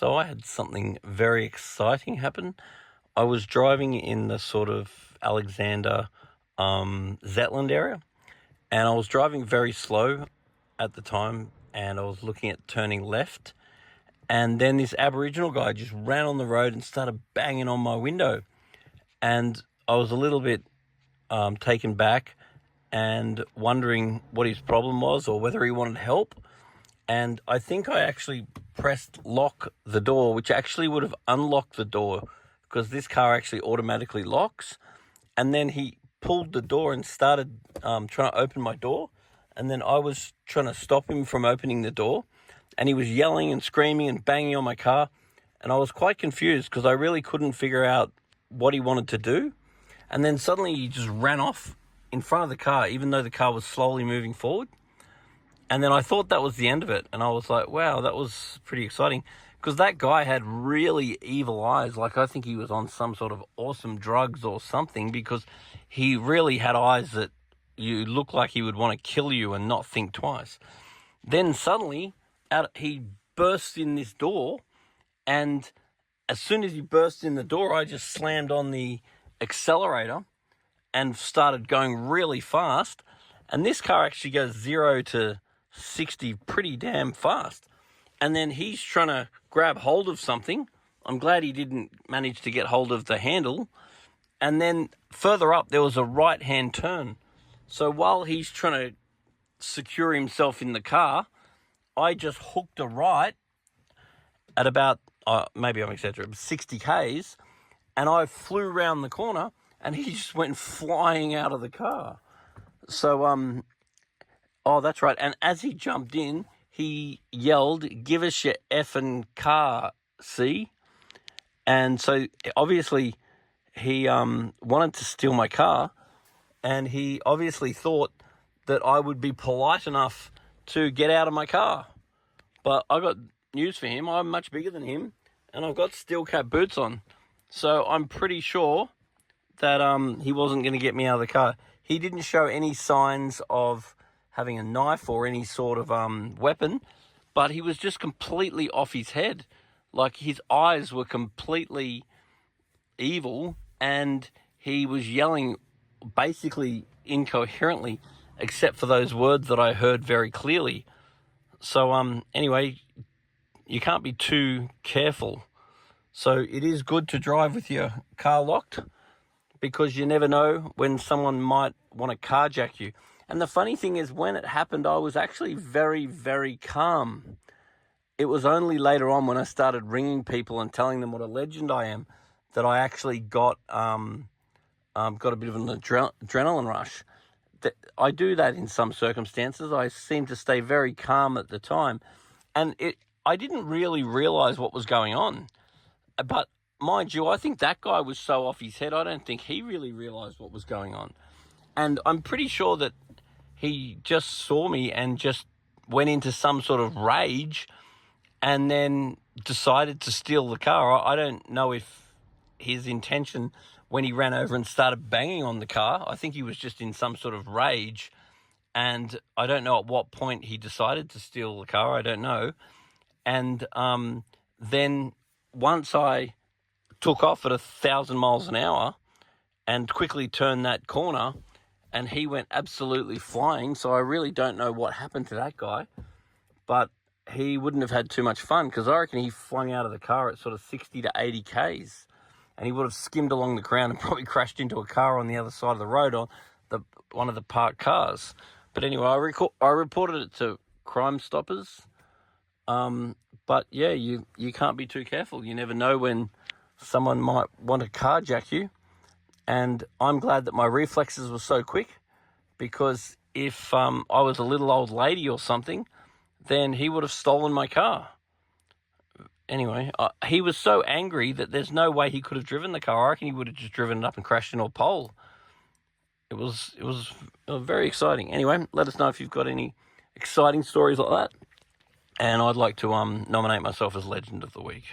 So I had something very exciting happen. I was driving in the sort of Alexander, Zetland area, and I was driving very slow at the time, and I was looking at turning left, and then this Aboriginal guy just ran on the road and started banging on my window, and I was a little bit taken back and wondering what his problem was or whether he wanted help. And I think I actually pressed lock the door, which actually would have unlocked the door because this car actually automatically locks. And then he pulled the door and started trying to open my door. And then I was trying to stop him from opening the door. And he was yelling and screaming and banging on my car. And I was quite confused because I really couldn't figure out what he wanted to do. And then suddenly he just ran off in front of the car, even though the car was slowly moving forward. And then I thought that was the end of it. And I was like, wow, that was pretty exciting. Because that guy had really evil eyes. Like, I think he was on some sort of awesome drugs or something, because he really had eyes that you look like he would want to kill you and not think twice. Then suddenly, he burst in this door. And as soon as he burst in the door, I just slammed on the accelerator and started going really fast. And this car actually goes 0 to 60 pretty damn fast. And then he's trying to grab hold of something. I'm glad he didn't manage to get hold of the handle. And then further up, there was a right-hand turn. So while he's trying to secure himself in the car, I just hooked a right at about, maybe I'm exaggerating, 60 Ks, and I flew around the corner, and he just went flying out of the car. So, oh, that's right. And as he jumped in, he yelled, "Give us your effing car, see?" And so obviously he wanted to steal my car, and he obviously thought that I would be polite enough to get out of my car. But I got news for him. I'm much bigger than him, and I've got steel cap boots on. So I'm pretty sure that he wasn't going to get me out of the car. He didn't show any signs of having a knife or any sort of weapon, but he was just completely off his head. Like, his eyes were completely evil, and he was yelling basically incoherently, except for those words that I heard very clearly. So anyway, you can't be too careful. So it is good to drive with your car locked, because you never know when someone might want to carjack you. And the funny thing is, when it happened, I was actually very, very calm. It was only later on, when I started ringing people and telling them what a legend I am, that I actually got a bit of an adrenaline rush. I do that in some circumstances. I seem to stay very calm at the time. And I didn't really realize what was going on. But mind you, I think that guy was so off his head, I don't think he really realized what was going on. And I'm pretty sure that he just saw me and just went into some sort of rage and then decided to steal the car. I don't know if his intention, when he ran over and started banging on the car, I think he was just in some sort of rage. And I don't know at what point he decided to steal the car. I don't know. And then once I took off at 1,000 miles an hour and quickly turned that corner, and he went absolutely flying. So I really don't know what happened to that guy, but he wouldn't have had too much fun, because I reckon he flung out of the car at sort of 60 to 80 Ks, and he would have skimmed along the ground and probably crashed into a car on the other side of the road, on one of the parked cars. But anyway, I reported it to Crime Stoppers. But yeah, you can't be too careful. You never know when someone might want to carjack you. And I'm glad that my reflexes were so quick, because if I was a little old lady or something, then he would have stolen my car. Anyway, he was so angry that there's no way he could have driven the car. I reckon he would have just driven it up and crashed into a pole. It was very exciting. Anyway, let us know if you've got any exciting stories like that. And I'd like to nominate myself as Legend of the Week.